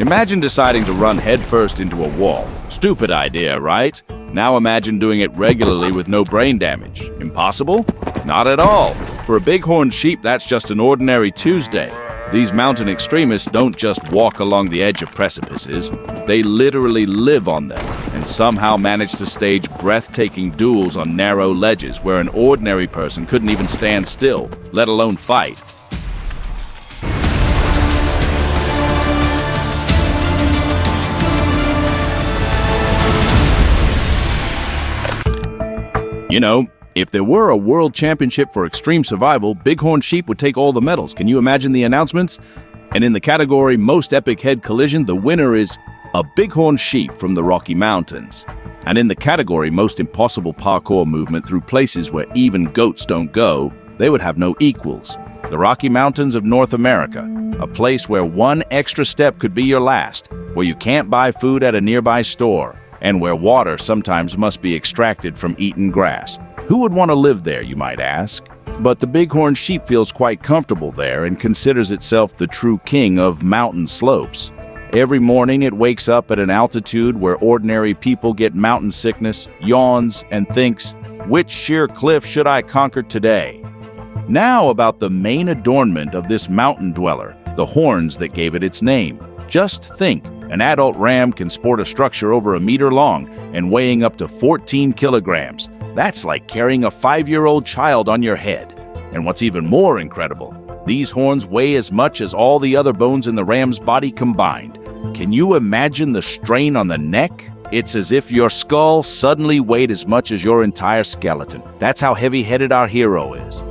Imagine deciding to run headfirst into a wall. Stupid idea, right? Now imagine doing it regularly with no brain damage. Impossible? Not at all. For a bighorn sheep, that's just an ordinary Tuesday. These mountain extremists don't just walk along the edge of precipices. They literally live on them and somehow manage to stage breathtaking duels on narrow ledges where an ordinary person couldn't even stand still, let alone fight. You know, if there were a world championship for extreme survival, Bighorn Sheep would take all the medals. Can you imagine the announcements? And in the category Most Epic Head Collision, the winner is a Bighorn Sheep from the Rocky Mountains. And in the category Most Impossible Parkour Movement through places where even goats don't go, they would have no equals. The Rocky Mountains of North America, a place where one extra step could be your last, where you can't buy food at a nearby store, and where water sometimes must be extracted from eaten grass. Who would want to live there, you might ask? But the Bighorn Sheep feels quite comfortable there and considers itself the true king of mountain slopes. Every morning it wakes up at an altitude where ordinary people get mountain sickness, yawns, and thinks, which sheer cliff should I conquer today? Now about the main adornment of this mountain dweller, the horns that gave it its name. Just think, an adult ram can sport a structure over a meter long and weighing up to 14 kilograms. That's like carrying a 5-year-old child on your head. And what's even more incredible, these horns weigh as much as all the other bones in the ram's body combined. Can you imagine the strain on the neck? It's as if your skull suddenly weighed as much as your entire skeleton. That's how heavy-headed our hero is.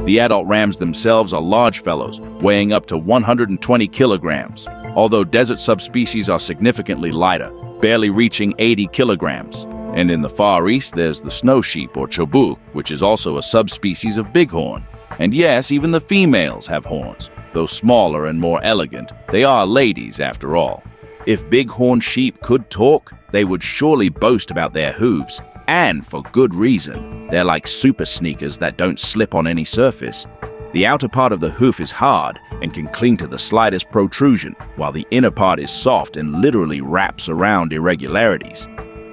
The adult rams themselves are large fellows, weighing up to 120 kilograms, although desert subspecies are significantly lighter, barely reaching 80 kilograms. And in the Far East, there's the snow sheep, or chobuk, which is also a subspecies of bighorn. And yes, even the females have horns. Though smaller and more elegant, they are ladies after all. If bighorn sheep could talk, they would surely boast about their hooves. And for good reason. They're like super sneakers that don't slip on any surface. The outer part of the hoof is hard and can cling to the slightest protrusion, while the inner part is soft and literally wraps around irregularities.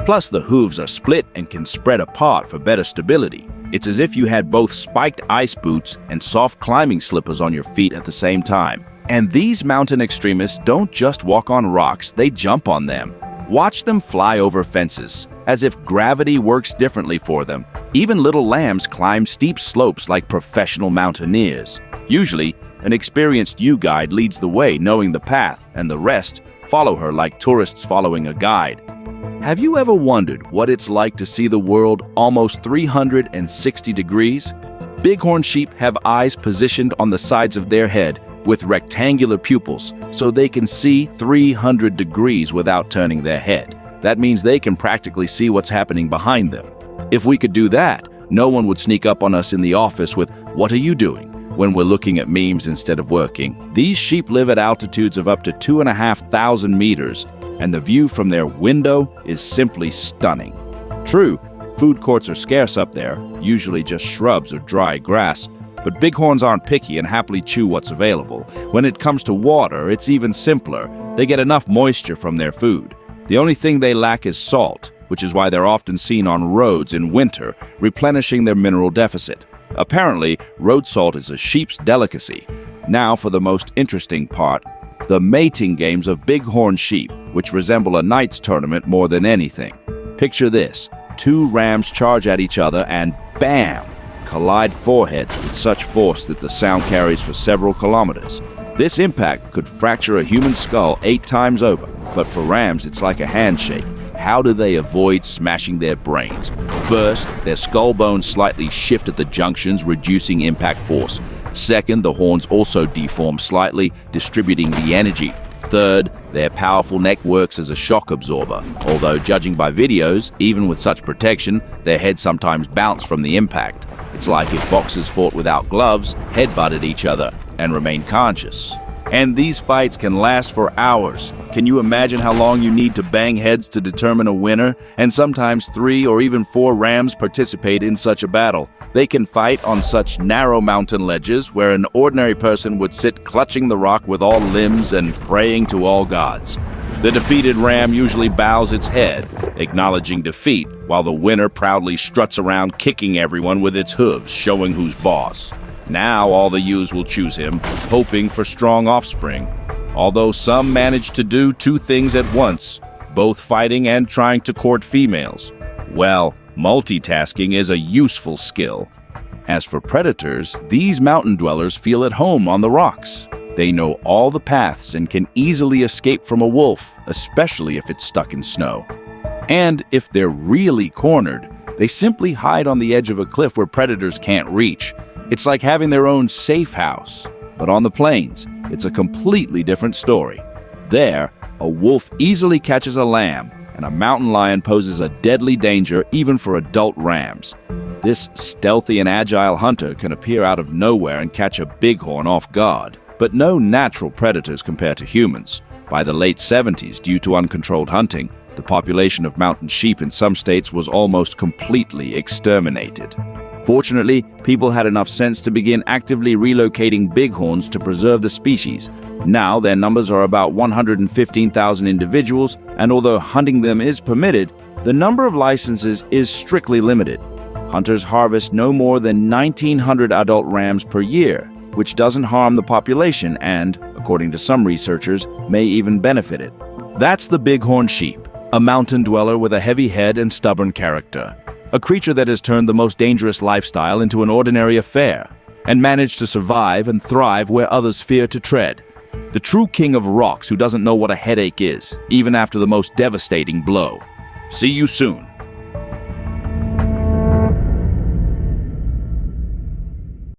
Plus, the hooves are split and can spread apart for better stability. It's as if you had both spiked ice boots and soft climbing slippers on your feet at the same time. And these mountain extremists don't just walk on rocks, they jump on them. Watch them fly over fences, as if gravity works differently for them. Even little lambs climb steep slopes like professional mountaineers. Usually, an experienced U-guide leads the way, knowing the path, and the rest follow her like tourists following a guide. Have you ever wondered what it's like to see the world almost 360 degrees? Bighorn sheep have eyes positioned on the sides of their head with rectangular pupils, so they can see 300 degrees without turning their head. That means they can practically see what's happening behind them. If we could do that, no one would sneak up on us in the office with, "What are you doing?" when we're looking at memes instead of working. These sheep live at altitudes of up to 2,500 meters, and the view from their window is simply stunning. True, food courts are scarce up there, usually just shrubs or dry grass, but bighorns aren't picky and happily chew what's available. When it comes to water, it's even simpler. They get enough moisture from their food. The only thing they lack is salt, which is why they're often seen on roads in winter, replenishing their mineral deficit. Apparently, road salt is a sheep's delicacy. Now for the most interesting part, the mating games of bighorn sheep, which resemble a knight's tournament more than anything. Picture this: 2 rams charge at each other and bam! Collide foreheads with such force that the sound carries for several kilometers. This impact could fracture a human skull 8 times over, but for rams it's like a handshake. How do they avoid smashing their brains? First, their skull bones slightly shift at the junctions, reducing impact force. Second, the horns also deform slightly, distributing the energy. Third, their powerful neck works as a shock absorber, although judging by videos, even with such protection, their heads sometimes bounce from the impact. It's like if boxers fought without gloves, headbutted each other, and remained conscious. And these fights can last for hours. Can you imagine how long you need to bang heads to determine a winner? And sometimes 3 or even 4 rams participate in such a battle. They can fight on such narrow mountain ledges where an ordinary person would sit clutching the rock with all limbs and praying to all gods. The defeated ram usually bows its head, acknowledging defeat, while the winner proudly struts around kicking everyone with its hooves, showing who's boss. Now all the ewes will choose him, hoping for strong offspring. Although some manage to do two things at once, both fighting and trying to court females. Well, multitasking is a useful skill. As for predators, these mountain dwellers feel at home on the rocks. They know all the paths and can easily escape from a wolf, especially if it's stuck in snow. And if they're really cornered, they simply hide on the edge of a cliff where predators can't reach. It's like having their own safe house. But on the plains, it's a completely different story. There, a wolf easily catches a lamb, and a mountain lion poses a deadly danger even for adult rams. This stealthy and agile hunter can appear out of nowhere and catch a bighorn off guard. But no natural predators compare to humans. By the late 70s, due to uncontrolled hunting, the population of mountain sheep in some states was almost completely exterminated. Fortunately, people had enough sense to begin actively relocating bighorns to preserve the species. Now their numbers are about 115,000 individuals, and although hunting them is permitted, the number of licenses is strictly limited. Hunters harvest no more than 1,900 adult rams per year, which doesn't harm the population and, according to some researchers, may even benefit it. That's the bighorn sheep, a mountain dweller with a heavy head and stubborn character. A creature that has turned the most dangerous lifestyle into an ordinary affair, and managed to survive and thrive where others fear to tread. The true king of rocks who doesn't know what a headache is, even after the most devastating blow. See you soon.